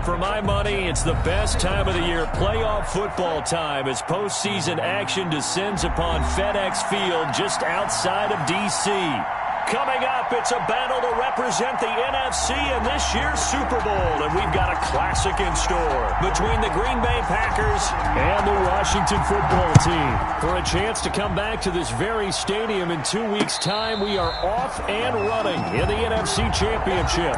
for my money, it's the best time of the year, playoff football time, as postseason action descends upon FedEx Field just outside of D.C. Coming up, it's a battle to represent the NFC in this year's Super Bowl, and we've got a classic in store between the Green Bay Packers and the Washington football team. For a chance to come back to this very stadium in 2 weeks' time, we are off and running in the NFC Championship.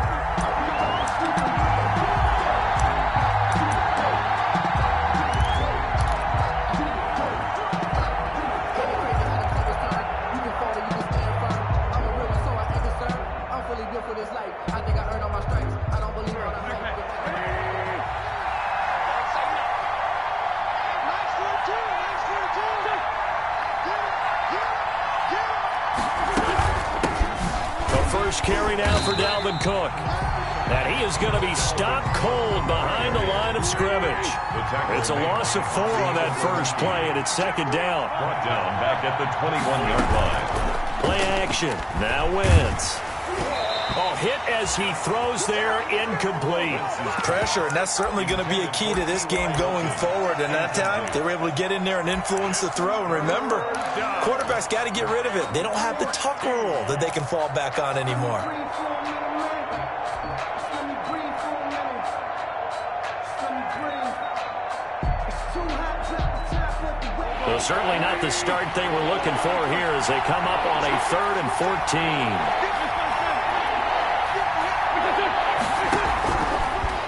Carry now for Dalvin Cook. And he is going to be stopped cold behind the line of scrimmage. It's a loss of 4 on that first play, and it's second down. Brought down back at the 21-yard line. Play action. Now Wentz. Oh, hit as he throws there, incomplete. Pressure, and that's certainly going to be a key to this game going forward. And that time, they were able to get in there and influence the throw. And remember, quarterbacks got to get rid of it. They don't have the tuck rule that they can fall back on anymore. So certainly not the start they were looking for here as they come up on a 3rd and 14.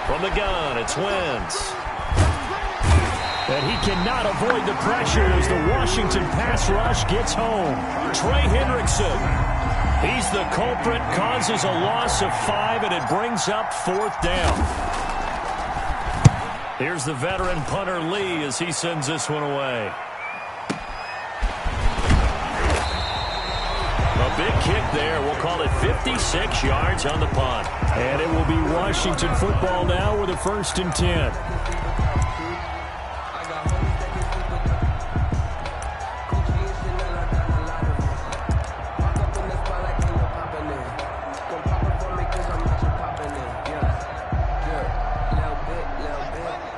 From the gun, it's Wentz. And he cannot avoid the pressure as the Washington pass rush gets home. Trey Hendrickson. He's the culprit, causes a loss of 5, and it brings up 4th down. Here's the veteran punter Lee as he sends this one away. A big kick there. We'll call it 56 yards on the punt. And it will be Washington football now with a 1st and 10.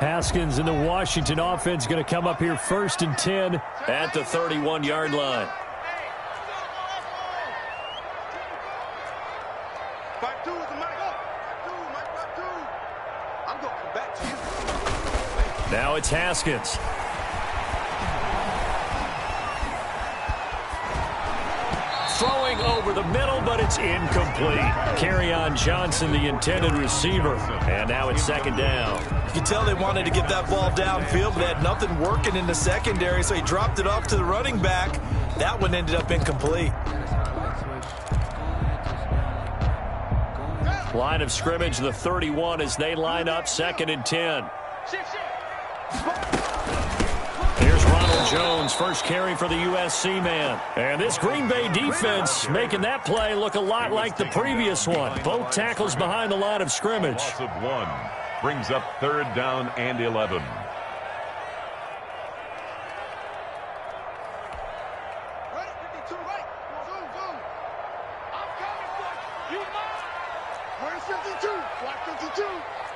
Haskins and the Washington offense going to come up here 1st and 10 at the 31-yard line. Now it's Haskins. Throwing over the middle, but it's incomplete. Kerryon Johnson, the intended receiver. And now it's 2nd down. You can tell they wanted to get that ball downfield, but they had nothing working in the secondary, so he dropped it off to the running back. That one ended up incomplete. Line of scrimmage, the 31, as they line up 2nd and 10. Here's Ronald Jones, first carry for the USC man. And this Green Bay defense making that play look a lot like the previous one. Both tackles behind the line of scrimmage. Loss of 1 brings up 3rd down and 11. Where's 52? Watch 52.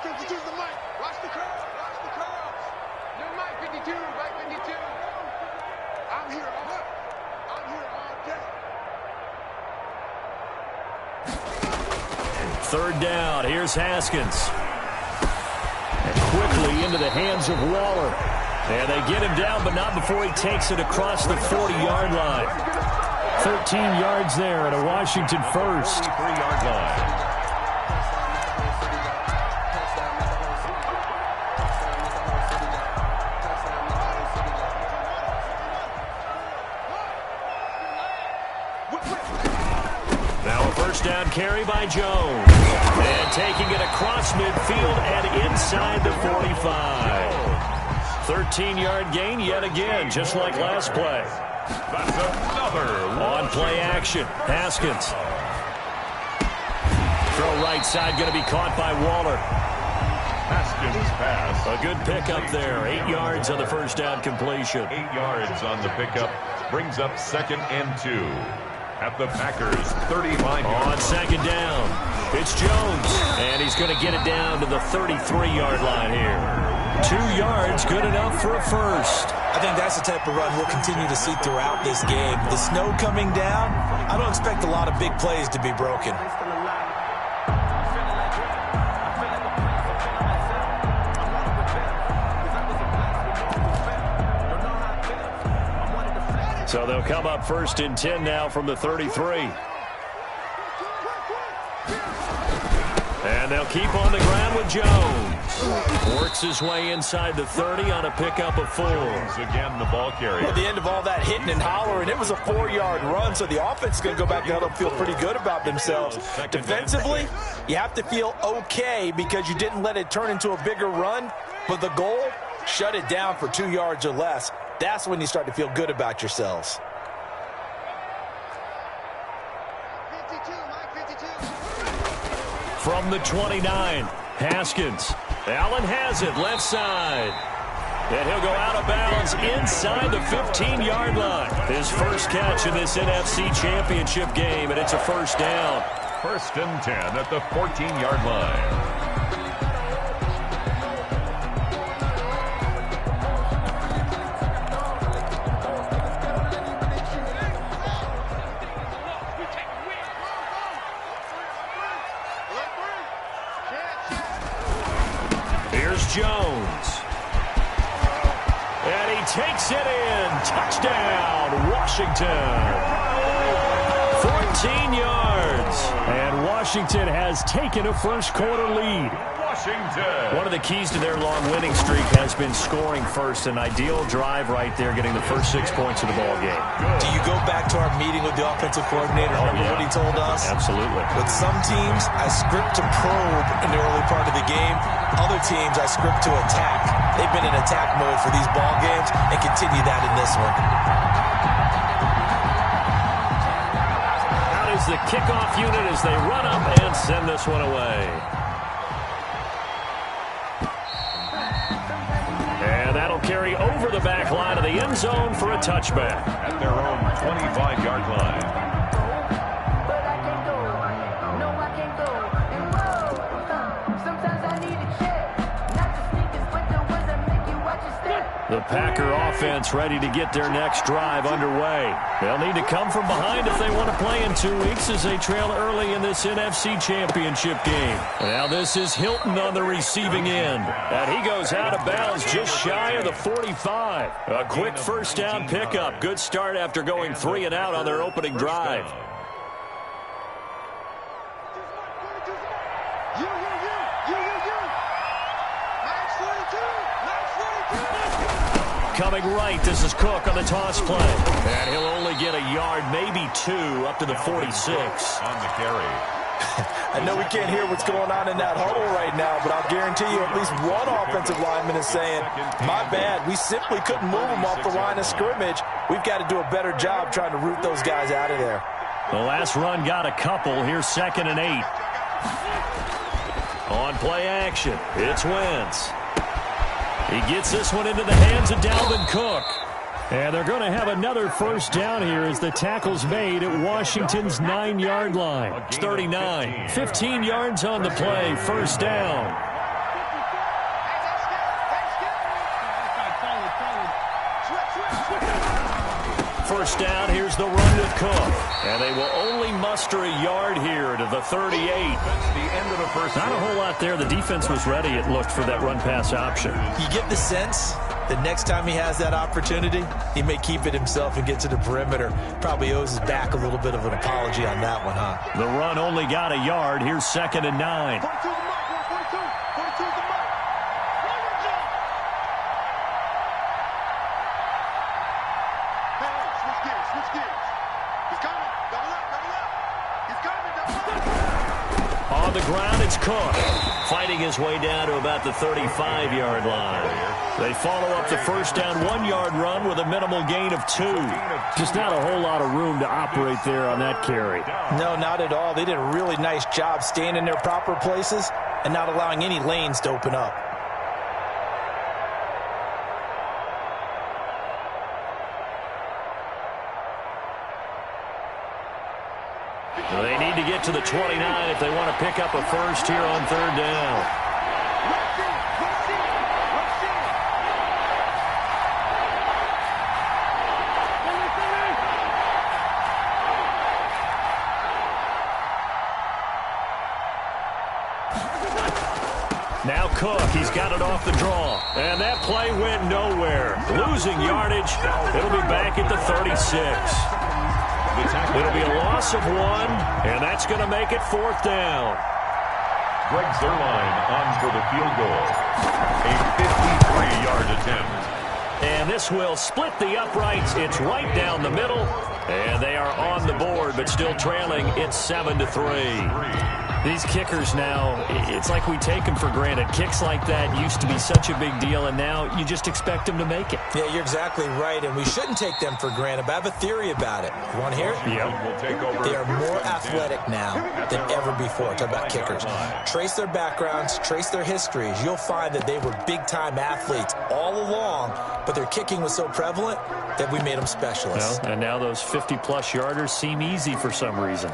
52's the mic. Watch the curls. Watch the curls. No mic 52. Right 52. I'm here all day. I'm here all day. 3rd down. Here's Haskins. And quickly into the hands of Waller. And they get him down, but not before he takes it across the 40-yard line. 13 yards there at a Washington 1st. 3-yard line. Now a 1st down carry by Jones. And taking it across midfield and inside the 45. 13-yard gain yet again, just like last play. That's another on play action. Haskins. Throw right side, going to be caught by Waller. Haskins pass. A good pickup there. 8 yards on the 1st down completion. 8 yards on the pickup. Brings up 2nd and 2. At the Packers' 35. On 2nd down. It's Jones, and he's going to get it down to the 33-yard line here. 2 yards, good enough for a first. I think that's the type of run we'll continue to see throughout this game. The snow coming down, I don't expect a lot of big plays to be broken. So they'll come up 1st and 10 now from the 33. And they'll keep on the ground with Jones. Works his way inside the 30 on a pickup of 4. Again, the ball carrier. At the end of all that hitting and hollering, it was a 4-yard run, so the offense is going to go back out and feel pretty good about themselves. Defensively, you have to feel okay because you didn't let it turn into a bigger run, but the goal, shut it down for 2 yards or less. That's when you start to feel good about yourselves. From the 29, Haskins. Allen has it, left side. And he'll go out of bounds inside the 15-yard line. His first catch in this NFC Championship game, and it's a first down. 1st and 10 at the 14-yard line. Jones. And he takes it in. Touchdown, Washington. 14 yards. And Washington has taken a first-quarter lead. Washington. One of the keys to their long winning streak has been scoring first. An ideal drive right there, getting the first 6 points of the ball game. Do you go back to our meeting with the offensive coordinator? Remember what he told us? Absolutely. With some teams, I script to probe in the early part of the game. Other teams, I script to attack. They've been in attack mode for these ball games and continue that in this one. Out is the kickoff unit as they run up and send this one away. And that'll carry over the back line of the end zone for a touchback. At their own 25-yard line. The Packer offense ready to get their next drive underway. They'll need to come from behind if they want to play in 2 weeks as they trail early in this NFC Championship game. Now this is Hilton on the receiving end. And he goes out of bounds just shy of the 45. A quick first down pickup. Good start after going 3 and out on their opening drive. Coming right, this is Cook on the toss play. And he'll only get a yard, maybe 2, up to the 46. On the carry. I know we can't hear what's going on in that huddle right now, but I'll guarantee you at least one offensive lineman is saying, my bad, we simply couldn't move them off the line of scrimmage. We've got to do a better job trying to root those guys out of there. The last run got a couple. Here's 2nd and 8. On play action, it's Wentz. He gets this one into the hands of Dalvin Cook. And they're going to have another first down here as the tackle's made at Washington's 9-yard line. It's 39. 15 yards on the play. First down. First down, here's the run with Cook. And they will only muster a yard here to the 38. That's the end of the first. Not a whole lot there. The defense was ready, it looked, for that run-pass option. You get the sense that next time he has that opportunity, he may keep it himself and get to the perimeter. Probably owes his back a little bit of an apology on that one, huh? The run only got a yard. Here's 2nd and 9. On the ground, it's Cook. Fighting his way down to about the 35-yard line. They follow up the first down 1-yard run with a minimal gain of 2. Just not a whole lot of room to operate there on that carry. No, not at all. They did a really nice job staying in their proper places and not allowing any lanes to open up. They need to get to the 29 if they want to pick up a first here on third down. Now Cook, he's got it off the draw. And that play went nowhere. Losing yardage. It'll be back at the 36. It'll be a loss of 1, and that's going to make it fourth down. Greg Zuerlein on for the field goal. A 53-yard attempt. And this will split the uprights. It's right down the middle. And they are on the board, but still trailing. It's 7-3. These kickers now, it's like we take them for granted. Kicks like that used to be such a big deal, and now you just expect them to make it. Yeah, you're exactly right, and we shouldn't take them for granted. But I have a theory about it. You want to hear it? Yep. They are more athletic now than ever before. Talk about kickers. Trace their backgrounds, trace their histories. You'll find that they were big-time athletes all along, but their kicking was so prevalent that we made them specialists. Well, and now those 50-plus yarders seem easy for some reason.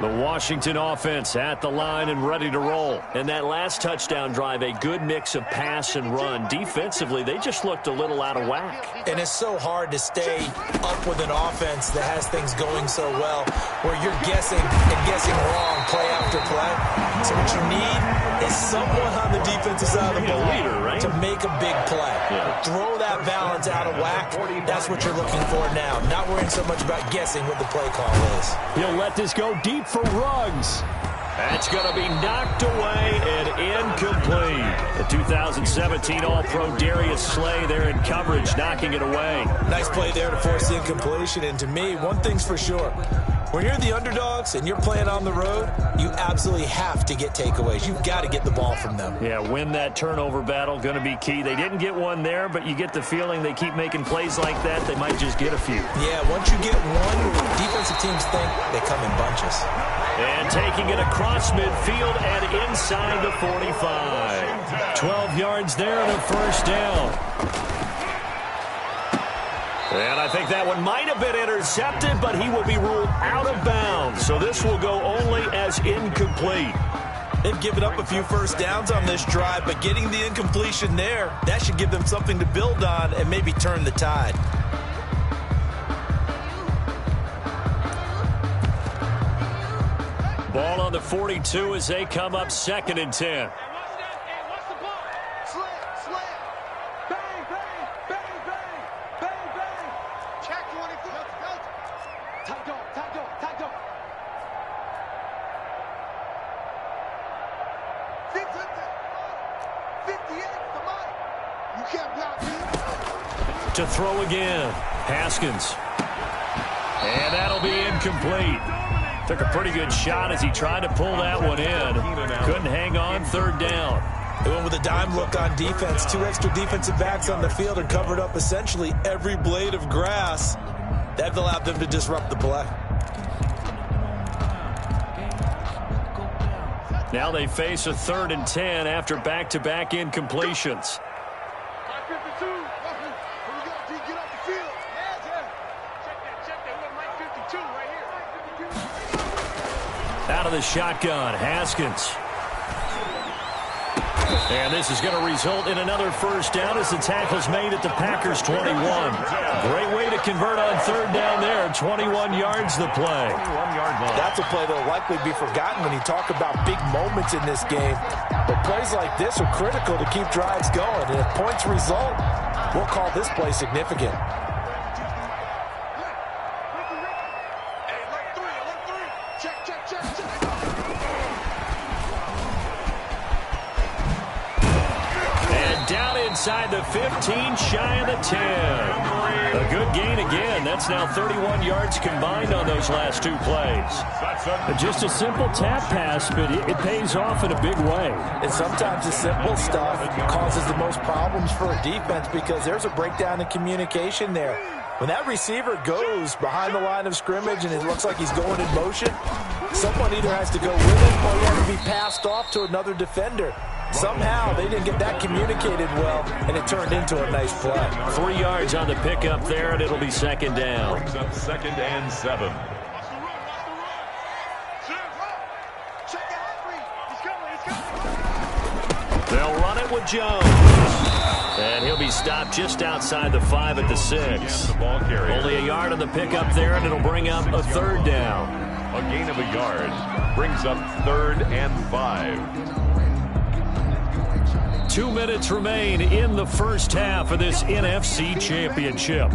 The Washington offense at the line and ready to roll. And that last touchdown drive, a good mix of pass and run. Defensively, they just looked a little out of whack. And it's so hard to stay up with an offense that has things going so well, where you're guessing and guessing wrong play after play. So what you need is someone on the defensive side of the ball to make a big play. Throw that balance out of whack. That's what you're looking for now. Not worrying so much about guessing what the play call is. He'll let this go deep for Ruggs. That's going to be knocked away and incomplete. The 2017 All-Pro Darius Slay there in coverage, knocking it away. Nice play there to force the incompletion. And to me, one thing's for sure. When you're the underdogs and you're playing on the road, you absolutely have to get takeaways. You've got to get the ball from them. Yeah, win that turnover battle, going to be key. They didn't get one there, but you get the feeling they keep making plays like that, they might just get a few. Yeah, once you get one, defensive teams think they come in bunches. And taking it across midfield and inside the 45. 12 yards there and a first down. And I think that one might have been intercepted, but he will be ruled out of bounds. So this will go only as incomplete. They've given up a few first downs on this drive, but getting the incompletion there, that should give them something to build on and maybe turn the tide. Ball on the 42 as they come up 2nd and 10. To throw again, Haskins. And that'll be incomplete. Took a pretty good shot as he tried to pull that one in. Couldn't hang on, 3rd down. They went with a dime look on defense. 2 extra defensive backs on the field and covered up essentially every blade of grass. That allowed them to disrupt the play. Now they face a 3rd and 10 after back-to-back incompletions. Out of the shotgun, Haskins. And this is going to result in another first down as the tackle's made at the Packers' 21. Great way to convert on 3rd down there. 21 yards the play. That's a play that will likely be forgotten when you talk about big moments in this game. But plays like this are critical to keep drives going. And if points result, we'll call this play significant. Inside the 15, shy of the 10. A good gain again. That's now 31 yards combined on those last 2 plays. Just a simple tap pass, but it pays off in a big way. And sometimes the simple stuff causes the most problems for a defense because there's a breakdown in communication there. When that receiver goes behind the line of scrimmage and it looks like he's going in motion, someone either has to go with him or he has to be passed off to another defender. Somehow they didn't get that communicated well, and it turned into a nice play. 3 yards on the pickup there, and it'll be second down. Brings up 2nd and 7. They'll run it with Jones. And he'll be stopped just outside the 5 at the 6. Only a yard on the pickup there, and it'll bring up a 3rd down. A gain of a yard brings up 3rd and 5. 2 minutes remain in the first half of this NFC Championship.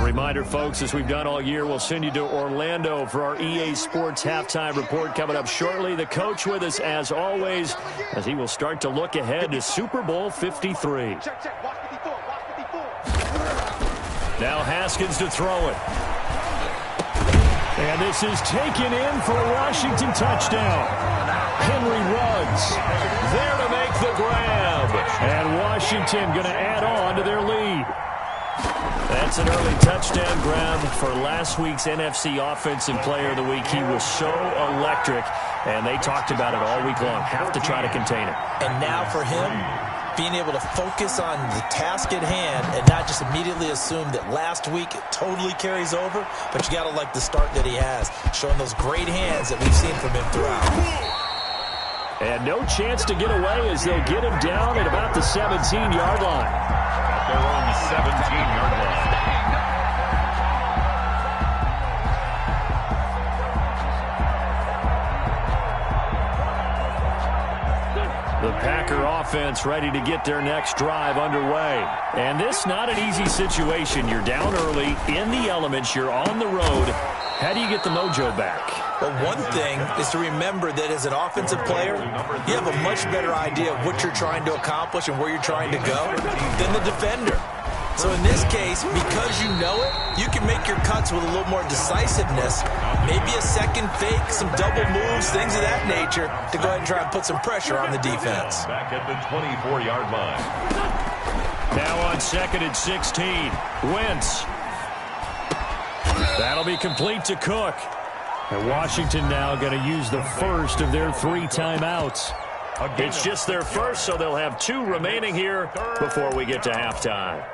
Reminder, folks, as we've done all year, we'll send you to Orlando for our EA Sports halftime report coming up shortly. The coach with us, as always, as he will start to look ahead to Super Bowl 53. Now Haskins to throw it. And this is taken in for a Washington touchdown. Henry Ruggs there to make the grab. And Washington going to add on to their lead. That's an early touchdown grab for last week's NFC Offensive Player of the Week. He was so electric, and they talked about it all week long. Have to try to contain it. And now for him, being able to focus on the task at hand and not just immediately assume that last week it totally carries over, but you got to like the start that he has, showing those great hands that we've seen from him throughout. And no chance to get away as they'll get him down at about the 17-yard line. They're on the 17-yard line. The Packer offense ready to get their next drive underway. And this not an easy situation. You're down early, in the elements, you're on the road. How do you get the mojo back? Well, one thing is to remember that as an offensive player, you have a much better idea of what you're trying to accomplish and where you're trying to go than the defender. So in this case, because you know it, you can make your cuts with a little more decisiveness, maybe a second fake, some double moves, things of that nature, to go ahead and try and put some pressure on the defense. Back at the 24-yard line. Now on 2nd and 16, Wentz. That'll be complete to Cook. And Washington now going to use the first of their 3 timeouts. It's just their first, so they'll have 2 remaining here before we get to halftime.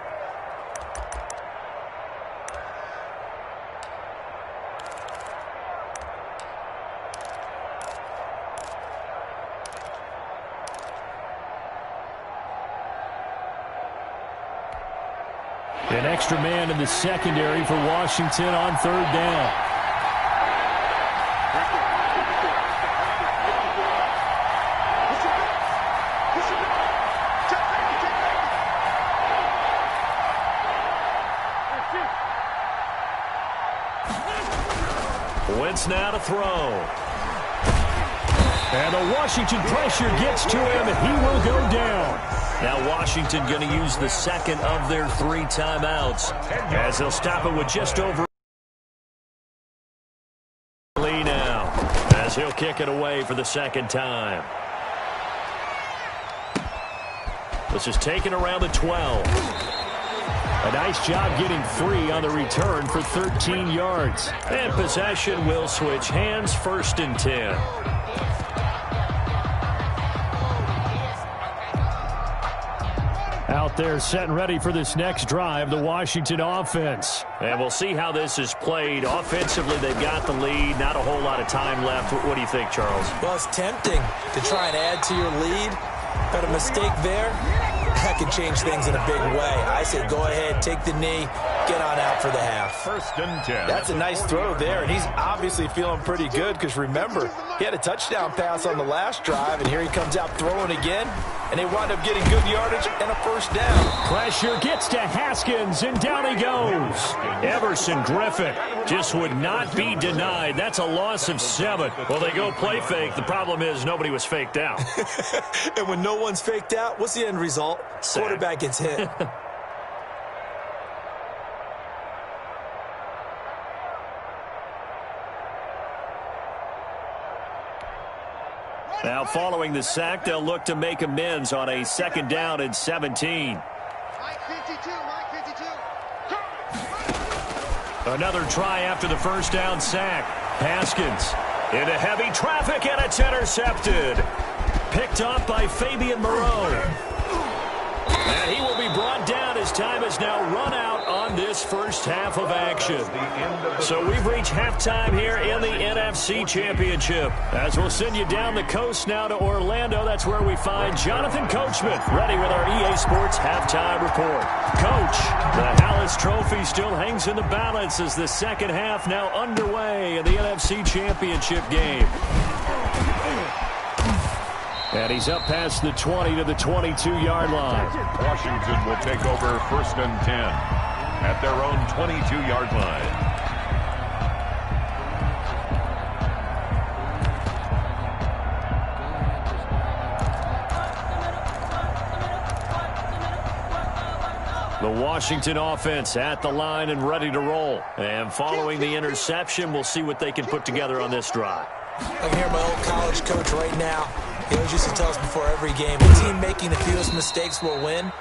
An extra man in the secondary for Washington on 3rd down. Wentz now to throw. And the Washington pressure gets to him, and he will go down. Now Washington going to use the second of their 3 timeouts as they'll stop it with just over now as he'll kick it away for the second time. This is taken around the 12. A nice job getting 3 on the return for 13 yards. And possession will switch hands, 1st and 10. Out there set and ready for this next drive, the Washington offense. And we'll see how this is played. Offensively, they've got the lead. Not a whole lot of time left. What do you think, Charles? Well, it's tempting to try and add to your lead, but a mistake there, that could change things in a big way. I say go ahead, take the knee, get on out for the half. 1st and 10. That's a nice throw there, and he's obviously feeling pretty good because, remember, he had a touchdown pass on the last drive, and here he comes out throwing again, and they wind up getting good yardage and a 1st down. Pressure gets to Haskins, and down he goes. Everson Griffin just would not be denied. That's a loss of 7. Well, they go play fake. The problem is nobody was faked out. And when no one's faked out, what's the end result? Sack. Quarterback gets hit. Now following the sack, they'll look to make amends on a 2nd down and 17. Mike 52, Mike 52. Another try after the 1st down sack. Haskins into heavy traffic, and it's intercepted. Picked up by Fabian Moreau. And he will be brought down as time has now run out on this first half of action. So we've reached halftime here in the NFC Championship. As we'll send you down the coast now to Orlando, that's where we find Jonathan Coachman, ready with our EA Sports halftime report. Coach, the Hallis Trophy still hangs in the balance as the second half now underway in the NFC Championship game. And he's up past the 20 to the 22-yard line. Washington will take over 1st and 10 at their own 22-yard line. The Washington offense at the line and ready to roll. And following the interception, we'll see what they can put together on this drive. I can hear my old college coach right now. He always used to tell us before every game, the team making the fewest mistakes will win.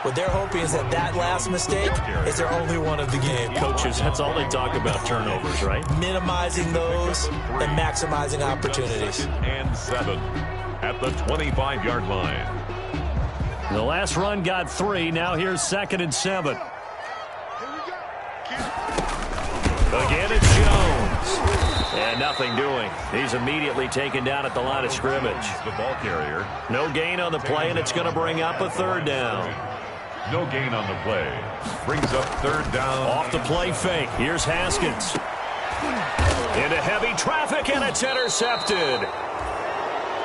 What they're hoping is that last mistake is their only one of the game. Coaches, that's all they talk about, turnovers, right? Minimizing those and maximizing opportunities. And 7 at the 25-yard line. The last run got 3. Now here's 2nd and 7. Again, it's Jones. And nothing doing. He's immediately taken down at the line of scrimmage. The ball carrier. No gain on the play, and it's going to bring up a 3rd down. No gain on the play. Brings up 3rd down. Off the play fake. Here's Haskins. Into heavy traffic, and it's intercepted.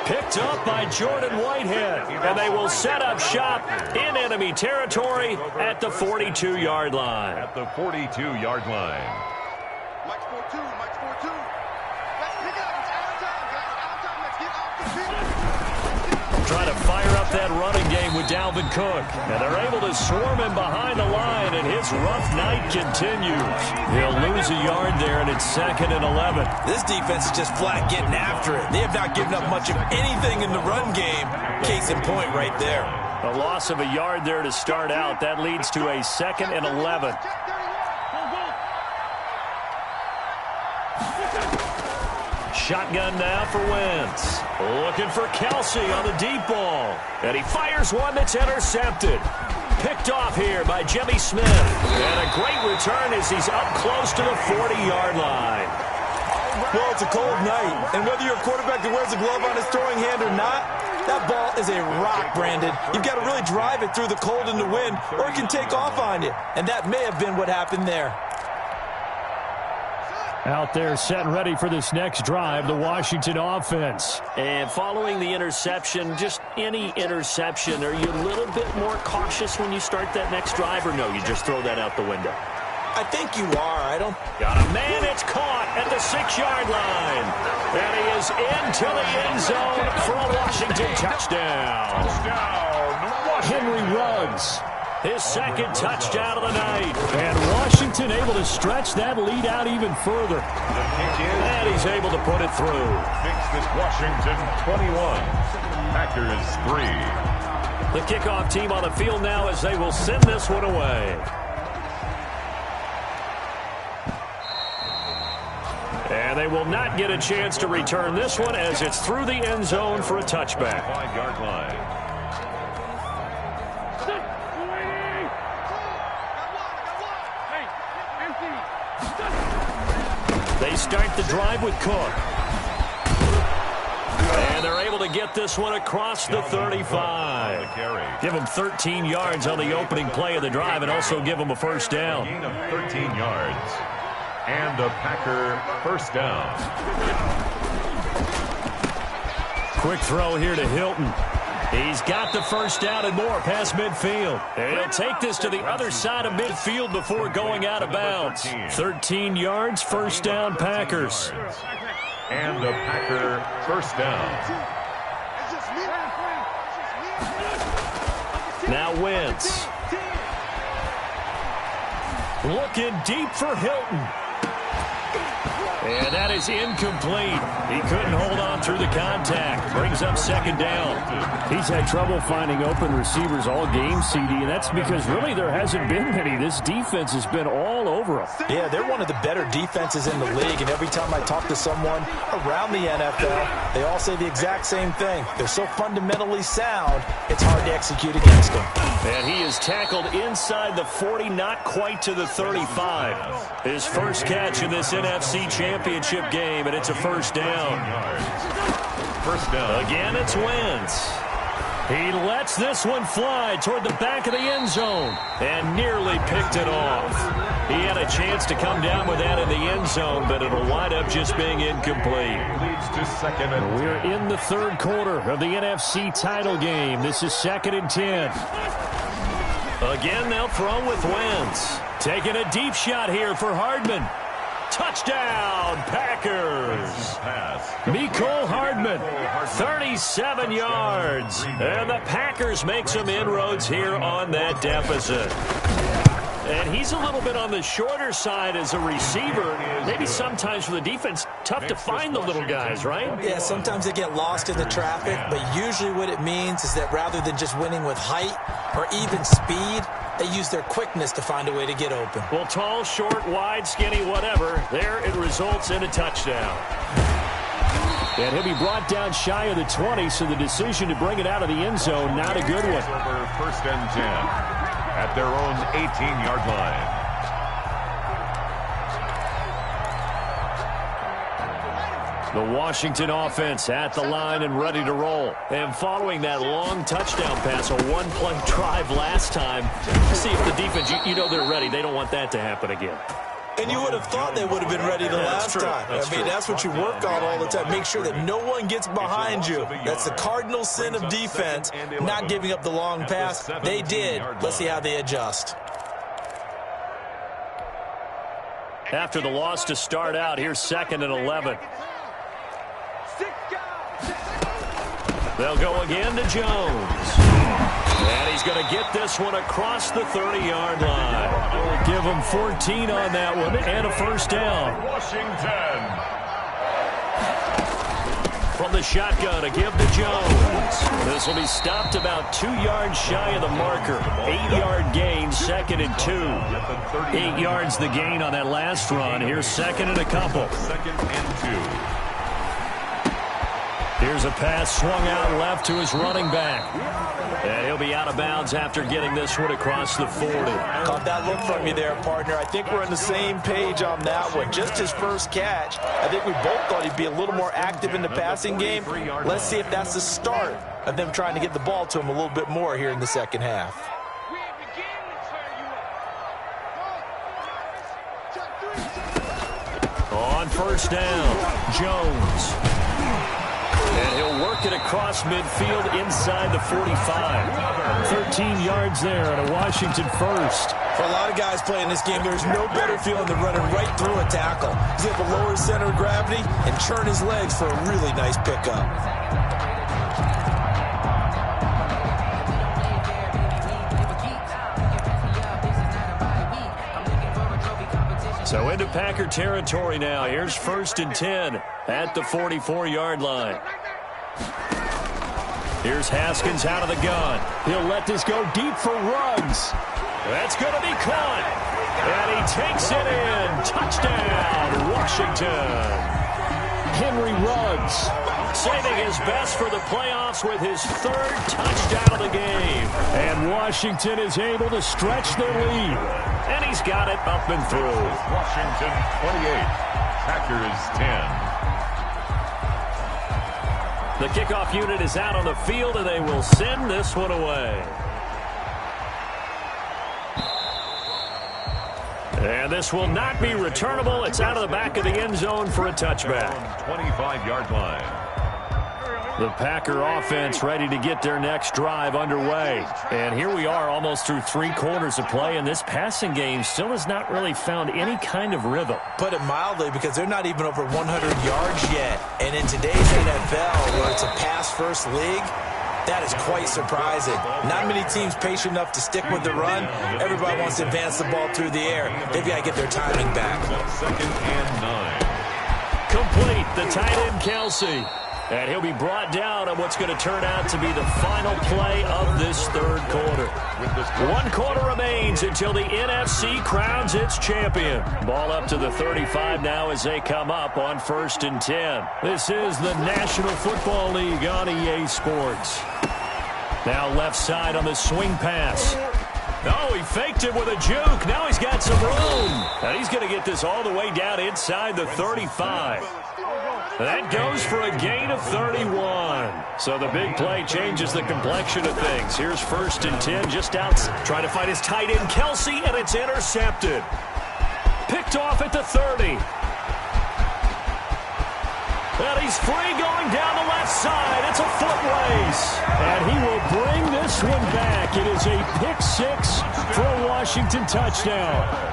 Picked up by Jordan Whitehead. And they will set up shop in enemy territory at the 42-yard line. At the 42-yard line. Mike 4-2, Mike 4-2. Let's pick up. It's out of time, guys. Out of time. Let's get off the field. Trying to fire up that running game with Dalvin Cook. And they're able to swarm him behind the line, and his rough night continues. He'll lose a yard there, and it's 2nd and 11. This defense is just flat getting after it. They have not given up much of anything in the run game. Case in point right there. A loss of a yard there to start out. That leads to a 2nd and 11. Shotgun now for Wentz. Looking for Kelsey on the deep ball. And he fires one that's intercepted. Picked off here by Jimmy Smith. And a great return as he's up close to the 40-yard line. Well, it's a cold night, and whether you're a quarterback that wears a glove on his throwing hand or not, that ball is a rock, Brandon. You've got to really drive it through the cold and the wind, or it can take off on you. And that may have been what happened there. Out there set and ready for this next drive, the Washington offense. And following the interception, just any interception, are you a little bit more cautious when you start that next drive, or no, you just throw that out the window? I think you are. Got a man, it's caught at the 6-yard line. And he is into the end zone for a Washington touchdown. Henry Ruggs. His 2nd touchdown of the night. And Washington able to stretch that lead out even further. And he's able to put it through. Makes this Washington 21. Packers 3. The kickoff team on the field now as they will send this one away. And they will not get a chance to return this one as it's through the end zone for a touchback. 5-yard line. They start the drive with Cook. And they're able to get this one across the 35. Give them 13 yards on the opening play of the drive and also give them a 1st down. Gain of 13 yards. And a Packer 1st down. Quick throw here to Hilton. He's got the 1st down and more past midfield. And he'll take this to the other side of midfield before going out of bounds. 13 yards, 1st down, Packers. And a Packer 1st down. Now Wentz. Looking deep for Hilton. And that is incomplete. He couldn't hold on through the contact. Brings up second down. He's had trouble finding open receivers all game, CD, and that's because really there hasn't been many. This defense has been all over him. Yeah, they're one of the better defenses in the league, and every time I talk to someone around the NFL, they all say the exact same thing. They're so fundamentally sound, it's hard to execute against them. And he is tackled inside the 40, not quite to the 35. His first catch in this NFC Championship game, and it's a first down. First down. Again, it's Wentz. He lets this one fly toward the back of the end zone and nearly picked it off. He had a chance to come down with that in the end zone, but it'll wind up just being incomplete. Leads to second and We're in the third quarter of the NFC title game. This is 2nd and 10. Again, they'll throw with Wentz. Taking a deep shot here for Hardman. Touchdown, Packers. Mecole Hardman, 37 yards. And the Packers make some inroads here on that deficit. And he's a little bit on the shorter side as a receiver. Maybe sometimes for the defense, tough to find the little guys, right? Yeah, sometimes they get lost in the traffic, but usually what it means is that rather than just winning with height or even speed, they use their quickness to find a way to get open. Well, tall, short, wide, skinny, whatever, there it results in a touchdown. And he'll be brought down shy of the 20, so the decision to bring it out of the end zone, not a good one. over first and 10 at their own 18-yard line. The Washington offense at the line and ready to roll. And following that long touchdown pass, a one-play drive last time, see if the defense, you know they're ready. They don't want that to happen again. And you would have thought they would have been ready the last time. That's what you work on all the time. Make sure that no one gets behind you. That's the cardinal sin of defense, not giving up the long pass. They did. Let's see how they adjust. After the loss to start out, here's 2nd and 11. They'll go again to Jones. And he's going to get this one across the 30-yard line. We'll give him 14 on that one and a first down. Washington. From the shotgun, a give to Jones. This will be stopped about 2 yards shy of the marker. 8-yard gain, 2nd and 2. 8 yards the gain on that last run. Here's 2nd and a couple. 2nd and 2. Here's a pass swung out left to his running back. And he'll be out of bounds after getting this one across the 40. Caught that look from you there, partner. I think we're on the same page on that one. Just his first catch. I think we both thought he'd be a little more active in the passing game. Let's see if that's the start of them trying to get the ball to him a little bit more here in the second half. On first down, Jones. And he'll work it across midfield inside the 45. 13 yards there and a Washington first. For a lot of guys playing this game, there's no better feeling than running right through a tackle. He's able to lower his center of gravity and turn his legs for a really nice pickup. So into Packer territory now. Here's 1st and 10 at the 44-yard line. Here's Haskins out of the gun. He'll let this go deep for Ruggs. That's going to be caught. And he takes it in. Touchdown, Washington. Henry Ruggs saving his best for the playoffs with his 3rd touchdown of the game. And Washington is able to stretch their lead. And he's got it up and through. Washington 28, Packers 10. The kickoff unit is out on the field, and they will send this one away. And this will not be returnable. It's out of the back of the end zone for a touchback. 25-yard line. The Packer offense ready to get their next drive underway. And here we are almost through 3 quarters of play, and this passing game still has not really found any kind of rhythm. Put it mildly, because they're not even over 100 yards yet. And in today's NFL, where it's a pass-first league, that is quite surprising. Not many teams patient enough to stick with the run. Everybody wants to advance the ball through the air. They've got to get their timing back. 2nd and 9. complete. The tight end, Kelsey. And he'll be brought down on what's going to turn out to be the final play of this third quarter. 1 quarter remains until the NFC crowns its champion. Ball up to the 35 now as they come up on 1st and 10. This is the National Football League on EA Sports. Now left side on the swing pass. Oh, he faked it with a juke. Now he's got some room. And he's going to get this all the way down inside the 35. That goes for a gain of 31. So the big play changes the complexion of things. Here's 1st and 10 just out. Trying to find his tight end, Kelsey, and it's intercepted. Picked off at the 30. And he's free going down the left side. It's a foot race. And he will bring this one back. It is a pick-6 for a Washington touchdown.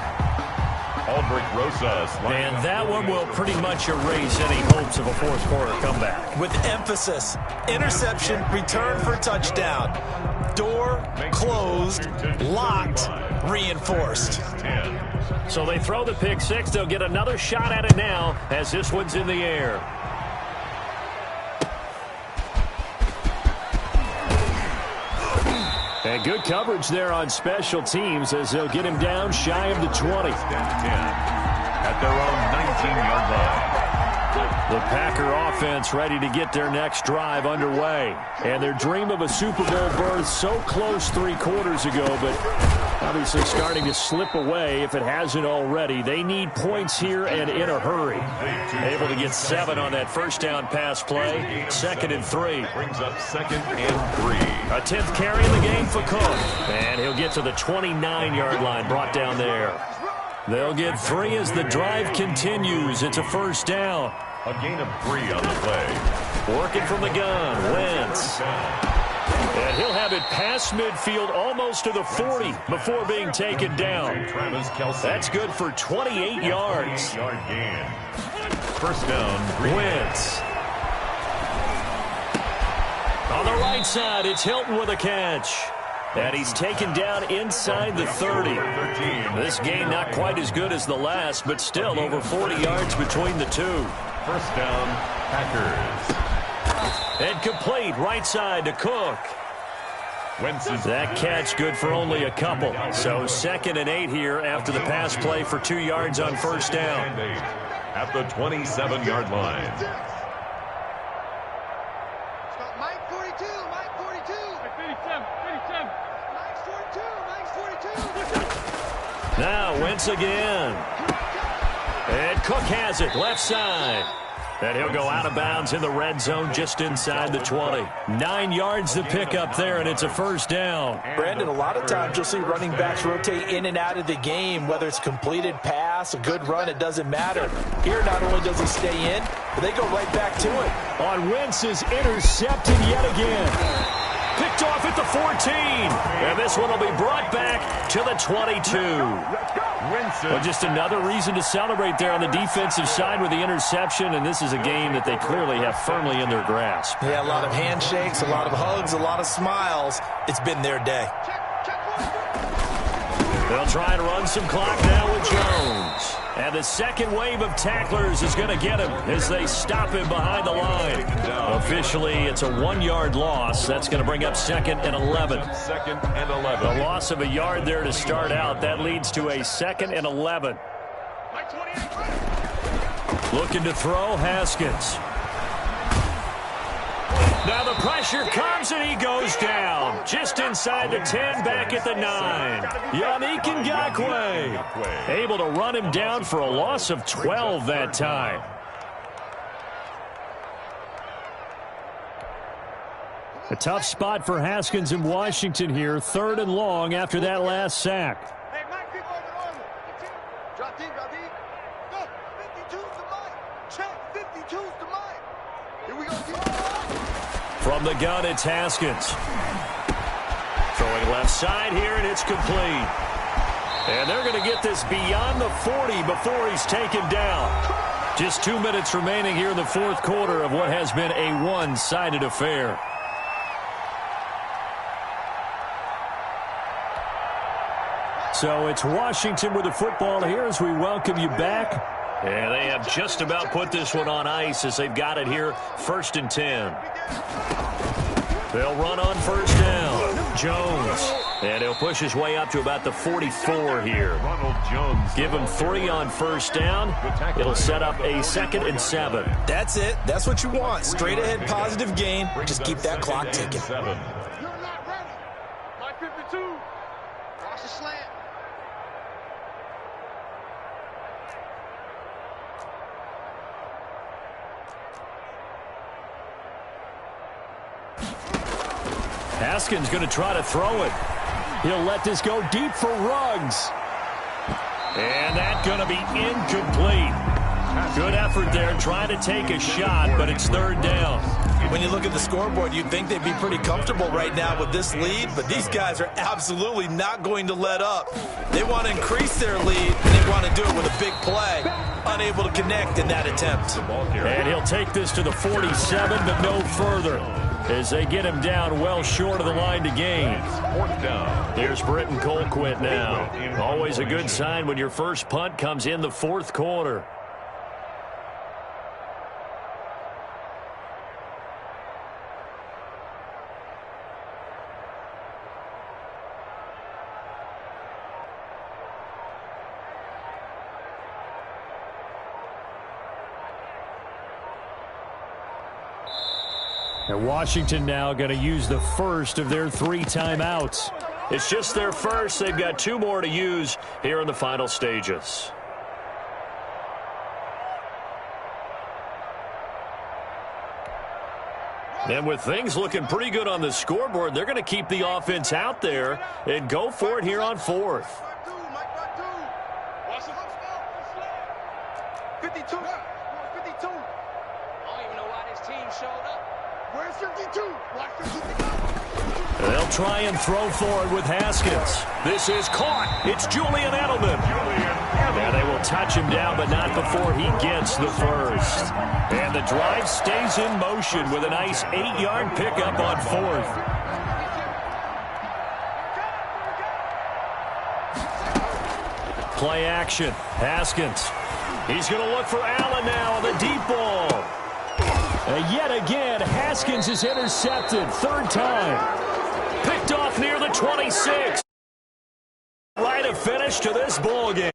And that one will pretty much erase any hopes of a fourth quarter comeback. With emphasis, interception, return for touchdown. Door closed, locked, reinforced. So they throw the pick-6. They'll get another shot at it now as this one's in the air. And good coverage there on special teams as they'll get him down shy of the 20. At their own 19-yard line. The Packer offense ready to get their next drive underway. And their dream of a Super Bowl berth so close 3 quarters ago, but obviously starting to slip away if it hasn't already. They need points here and in a hurry. Able to get 7 on that first down pass play. 2nd and 3. Brings up 2nd and 3. A 10th carry in the game for Cook. And he'll get to the 29-yard line, brought down there. They'll get 3 as the drive continues. It's a first down. A gain of 3 on the play. Working from the gun, Wentz. And he'll have it past midfield almost to the 40 before being taken down. That's good for 28 yards. First down, Wentz. On the right side, it's Hilton with a catch. And he's taken down inside the 30. This game not quite as good as the last, but still over 40 yards between the two. First down, Packers. And complete right side to Cook. That catch good for only a couple. So 2nd and 8 here after the pass play for 2 yards on first down. At the 27-yard line. Mike 42, Mike 42. 37, 37. Mike's 42, Mike's 42. Now Wentz again. And Cook has it, left side. And he'll go out of bounds in the red zone just inside the 20. 9 yards to pick up there, and it's a first down. Brandon, a lot of times you'll see running backs rotate in and out of the game, whether it's completed pass, a good run, it doesn't matter. Here, not only does he stay in, but they go right back to it. On Wentz is intercepted yet again. Picked off at the 14. And this one will be brought back to the 22. Well, just another reason to celebrate there on the defensive side with the interception, and this is a game that they clearly have firmly in their grasp. Yeah, a lot of handshakes, a lot of hugs, a lot of smiles. It's been their day. They'll try and run some clock now with Jones. And the second wave of tacklers is going to get him as they stop him behind the line. Officially, it's a 1-yard loss. That's going to bring up 2nd and 11. 2nd and 11. A loss of a yard there to start out. That leads to a 2nd and 11. Looking to throw, Haskins. Now the pressure comes and he goes down. Just inside the 10, back at the 9. Yannick Ngakoue able to run him down for a loss of 12 that time. A tough spot for Haskins in Washington here. 3rd and long after that last sack. Hey, Mike, keep on. Drop deep, drop deep. Go, 52's the Mike. Check, 52's the Mike. Here we go, keep on. From the gun, it's Haskins. Throwing left side here, and it's complete. And they're going to get this beyond the 40 before he's taken down. Just 2 minutes remaining here in the fourth quarter of what has been a one-sided affair. So it's Washington with the football here as we welcome you back And they have just about put this one on ice as they've got it here, 1st and 10. They'll run on 1st down. Jones. And he'll push his way up to about the 44 here. Ronald Jones. Give him 3 on 1st down. It'll set up a 2nd and 7. That's it. That's what you want. Straight ahead positive gain. Just keep that clock ticking. You're not ready. Like 52. Watch the slant. Haskins going to try to throw it. He'll let this go deep for Ruggs. And that's going to be incomplete. Good effort there trying to take a shot, but it's 3rd down. When you look at the scoreboard, you'd think they'd be pretty comfortable right now with this lead, but these guys are absolutely not going to let up. They want to increase their lead, and they want to do it with a big play. Unable to connect in that attempt. And he'll take this to the 47, but no further, as they get him down well short of the line to gain. 4th down. Here's Britton Colquitt now. Always a good sign when your first punt comes in the 4th quarter. And Washington now going to use the first of their 3 timeouts. It's just their first. They've got 2 more to use here in the final stages. And with things looking pretty good on the scoreboard, they're going to keep the offense out there and go for it here on 4th. 52. 52. I don't even know why this team showed up. Where's 52? Watch 52. They'll try and throw for it with Haskins. This is caught. It's Julian Edelman. And they will touch him down, but not before he gets the first. And the drive stays in motion with a nice 8-yard pickup on 4th. Play action. Haskins. He's going to look for Allen now on the deep ball. And yet again, Haskins is intercepted. 3rd time. Picked off near the 26. Right a finish to this ball game.